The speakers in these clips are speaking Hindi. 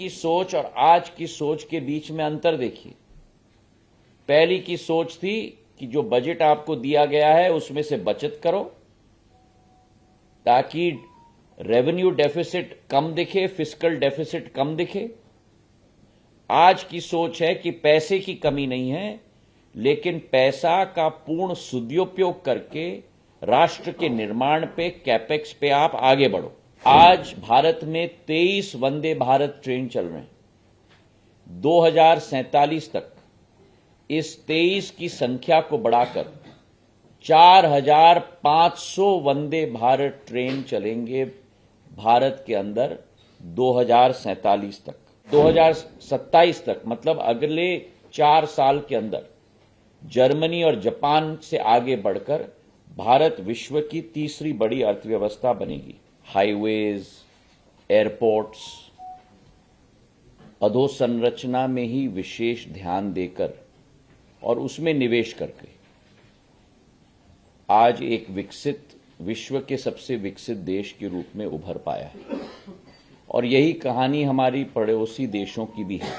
की सोच और आज की सोच के बीच में अंतर देखिए। पहली की सोच थी कि जो बजट आपको दिया गया है उसमें से बचत करो ताकि रेवेन्यू डेफिसिट कम दिखे, फिस्कल डेफिसिट कम दिखे। आज की सोच है कि पैसे की कमी नहीं है, लेकिन पैसा का पूर्ण सदुपयोग करके राष्ट्र के निर्माण पे, कैपेक्स पे आप आगे बढ़ो। आज भारत में 23 वंदे भारत ट्रेन चल रहे हैं। 2047 तक इस 23 की संख्या को बढ़ाकर 4,500 वंदे भारत ट्रेन चलेंगे भारत के अंदर 2047 तक। 2027 तक मतलब अगले 4 साल के अंदर जर्मनी और जापान से आगे बढ़कर भारत विश्व की तीसरी बड़ी अर्थव्यवस्था बनेगी। हाईवेज, एयरपोर्ट्स, अधोसंरचना में ही विशेष ध्यान देकर और उसमें निवेश करके आज एक विकसित, विश्व के सबसे विकसित देश के रूप में उभर पाया है। और यही कहानी हमारी पड़ोसी देशों की भी है।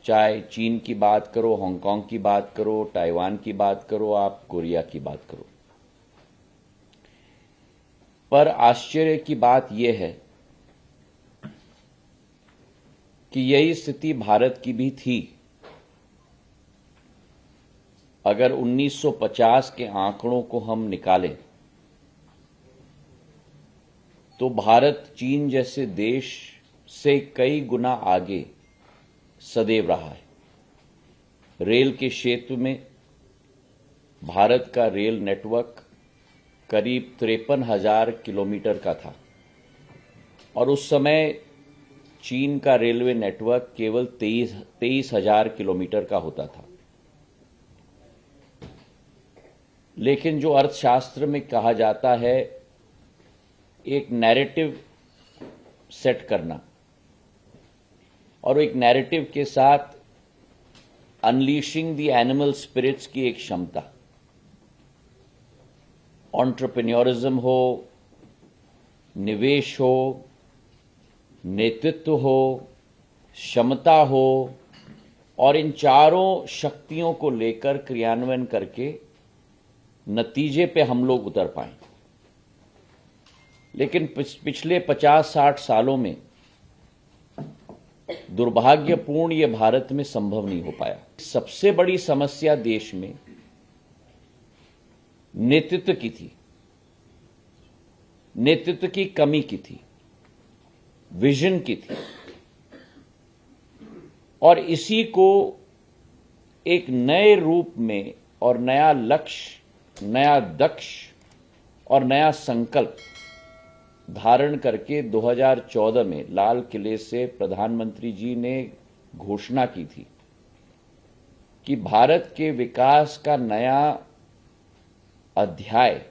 चाहे चीन की बात करो, हांगकांग की बात करो, ताइवान की बात करो, आप कोरिया की बात करो। पर आश्चर्य की बात यह है कि यही स्थिति भारत की भी थी। अगर 1950 के आंकड़ों को हम निकालें तो भारत चीन जैसे देश से कई गुना आगे सदैव रहा है। रेल के क्षेत्र में भारत का रेल नेटवर्क करीब 53,000 किलोमीटर का था और उस समय चीन का रेलवे नेटवर्क केवल 23,000 किलोमीटर का होता था। लेकिन जो अर्थशास्त्र में कहा जाता है, एक नैरेटिव सेट करना और एक नैरेटिव के साथ अनलीशिंग द एनिमल स्पिरिट्स की एक क्षमता, एंटरप्रेन्योरिज्म हो, निवेश हो, नेतृत्व हो, क्षमता हो, और इन चारों शक्तियों को लेकर क्रियान्वयन करके नतीजे पे हम लोग उतर पाएं। लेकिन पिछले 50-60 सालों में दुर्भाग्यपूर्ण ये भारत में संभव नहीं हो पाया। सबसे बड़ी समस्या देश में नेतृत्व की थी, नेतृत्व की कमी की थी, विजन की थी। और इसी को एक नए रूप में और नया लक्ष्य, नया दक्ष और नया संकल्प धारण करके 2014 में लाल किले से प्रधानमंत्री जी ने घोषणा की थी कि भारत के विकास का नया अध्याय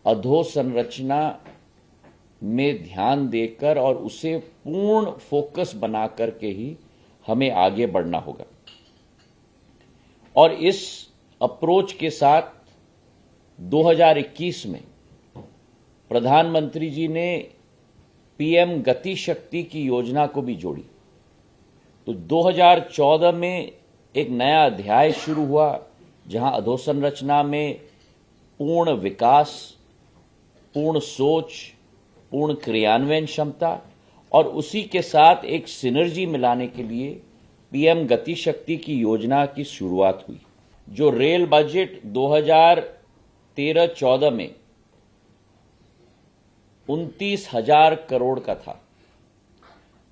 अधोसंरचना में ध्यान देकर और उसे पूर्ण फोकस बना करके ही हमें आगे बढ़ना होगा। और इस अप्रोच के साथ 2021 में प्रधानमंत्री जी ने पीएम गति शक्ति की योजना को भी जोड़ी। तो 2014 में एक नया अध्याय शुरू हुआ जहां अधोसंरचना में पूर्ण विकास, पूर्ण सोच, पूर्ण क्रियान्वयन क्षमता और उसी के साथ एक सिनर्जी मिलाने के लिए पीएम गति शक्ति की योजना की शुरुआत हुई। जो रेल बजट 2013-14 में 29,000 करोड़ का था,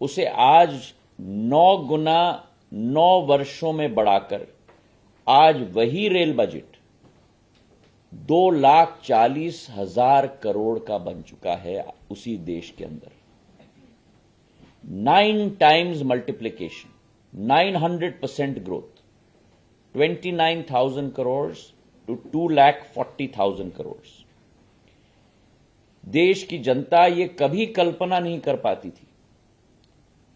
उसे आज 9 गुना 9 वर्षों में बढ़ाकर आज वही रेल बजट 2,40,000 करोड़ का बन चुका है उसी देश के अंदर। 9 times multiplication, 900% growth, 29,000 crore to 2,40,000 crore. देश की जनता ये कभी कल्पना नहीं कर पाती थी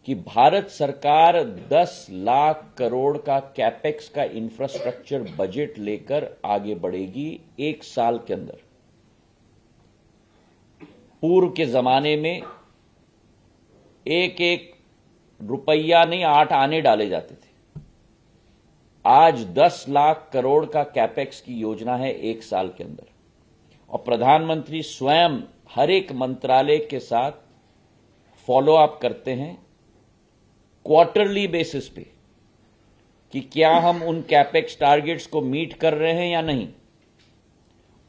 कि भारत सरकार 10 लाख करोड़ का कैपेक्स का इंफ्रास्ट्रक्चर बजट लेकर आगे बढ़ेगी 1 साल के अंदर। पूर्व के जमाने में एक एक रुपया नहीं 8 आने डाले जाते थे। आज 10 लाख करोड़ का कैपेक्स की योजना है 1 साल के अंदर, और प्रधानमंत्री स्वयं हर एक मंत्रालय के साथ फॉलो अप करते हैं क्वार्टरली बेसिस पे कि क्या हम उन कैपेक्स टारगेट्स को मीट कर रहे हैं या नहीं,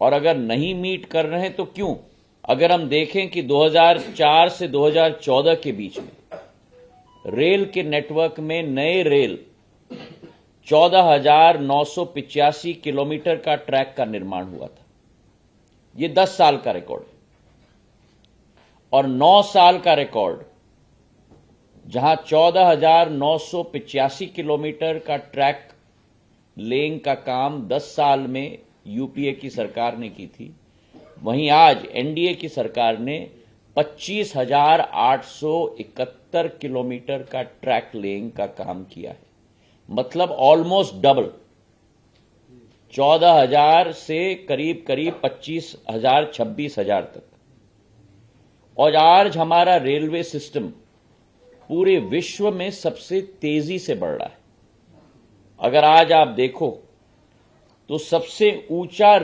और अगर नहीं मीट कर रहे हैं तो क्यों। अगर हम देखें कि 2004 से 2014 के बीच में रेल के नेटवर्क में नए रेल 14,985 किलोमीटर का ट्रैक का निर्माण हुआ था। ये 10 साल का रिकॉर्ड है। और 9 साल का रिकॉर्ड जहां 14,985 किलोमीटर का ट्रैक लेइंग का काम 10 साल में यूपीए की सरकार ने की थी, वहीं आज एनडीए की सरकार ने 25,871 किलोमीटर का ट्रैक लेइंग का काम किया है। मतलब ऑलमोस्ट डबल, 14,000 से करीब करीब 25,000 26,000 तक। और आज हमारा रेलवे सिस्टम पूरे विश्व में सबसे तेजी से बढ़ रहा है। अगर आज आप देखो तो सबसे ऊंचा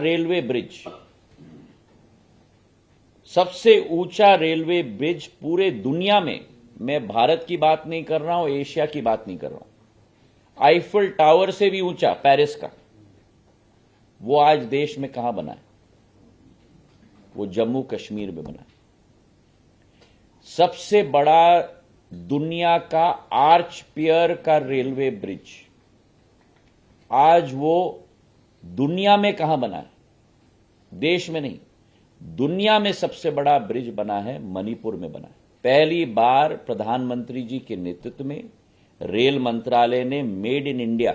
रेलवे ब्रिज पूरे दुनिया में, मैं भारत की बात नहीं कर रहा हूं, एशिया की बात नहीं कर रहा हूं, आईफल टावर से भी ऊंचा पेरिस का, वो आज देश में कहां बना है? वो जम्मू कश्मीर में बना है। सबसे बड़ा दुनिया का आर्च पियर का रेलवे ब्रिज आज वो दुनिया में कहां बना है? देश में नहीं, दुनिया में सबसे बड़ा ब्रिज बना है, मणिपुर में बना है। पहली बार प्रधानमंत्री जी के नेतृत्व में रेल मंत्रालय ने मेड इन इंडिया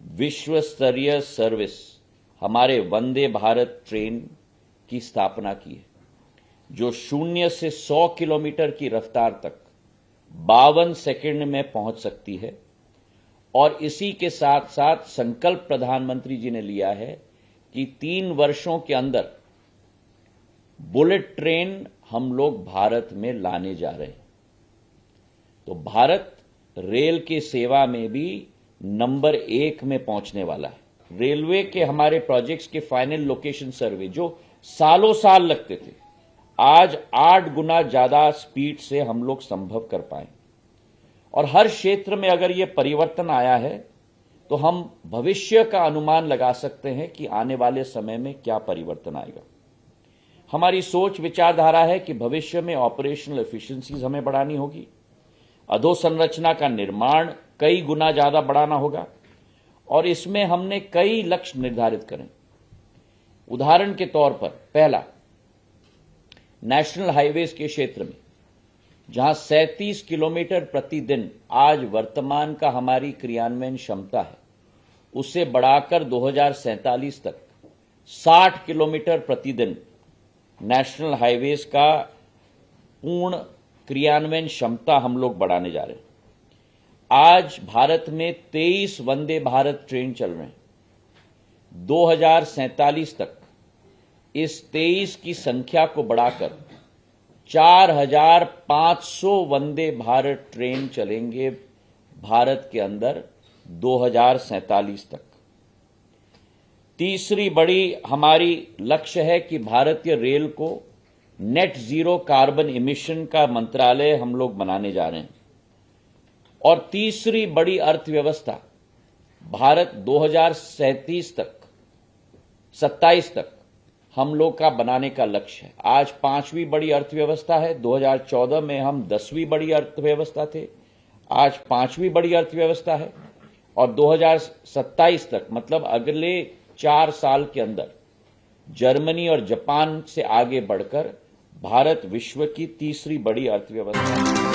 विश्व स्तरीय सर्विस हमारे वंदे भारत ट्रेन की स्थापना की है, जो 0 से 100 किलोमीटर की रफ्तार तक 52 सेकंड में पहुंच सकती है। और इसी के साथ साथ संकल्प प्रधानमंत्री जी ने लिया है कि 3 वर्षों के अंदर बुलेट ट्रेन हम लोग भारत में लाने जा रहे हैं। तो भारत रेल की सेवा में भी नंबर 1 में पहुंचने वाला है। रेलवे के हमारे प्रोजेक्ट्स के फाइनल लोकेशन सर्वे जो सालों साल लगते थे, आज 8 गुना ज्यादा स्पीड से हम लोग संभव कर पाए। और हर क्षेत्र में अगर यह परिवर्तन आया है तो हम भविष्य का अनुमान लगा सकते हैं कि आने वाले समय में क्या परिवर्तन आएगा। हमारी सोच विचारधारा है कि भविष्य में ऑपरेशनल एफिशिएंसीज हमें बढ़ानी होगी, अधोसंरचना का निर्माण कई गुना ज्यादा बढ़ाना होगा, और इसमें हमने कई लक्ष्य निर्धारित करें। उदाहरण के तौर पर, पहला, नेशनल हाईवेज के क्षेत्र में जहां 37 किलोमीटर प्रतिदिन आज वर्तमान का हमारी क्रियान्वयन क्षमता है, उसे बढ़ाकर 2047 तक 60 किलोमीटर प्रतिदिन नेशनल हाईवेज का पूर्ण क्रियान्वयन क्षमता हम लोग बढ़ाने जा रहे हैं। आज भारत में 23 वंदे भारत ट्रेन चल रहे हैं। 2047 तक इस 23 की संख्या को बढ़ाकर 4,500 वंदे भारत ट्रेन चलेंगे भारत के अंदर 2047 तक। तीसरी बड़ी हमारी लक्ष्य है कि भारतीय रेल को नेट जीरो कार्बन इमिशन का मंत्रालय हम लोग बनाने जा रहे हैं। और तीसरी बड़ी अर्थव्यवस्था भारत 2037 तक 27 तक हम लोग का बनाने का लक्ष्य है। आज 5वीं बड़ी अर्थव्यवस्था है, 2014 में हम 10वीं बड़ी अर्थव्यवस्था थे, आज 5वीं बड़ी अर्थव्यवस्था है। और 2027 तक मतलब अगले 4 साल के अंदर जर्मनी और जापान से आगे बढ़कर भारत विश्व की तीसरी बड़ी अर्थव्यवस्था है।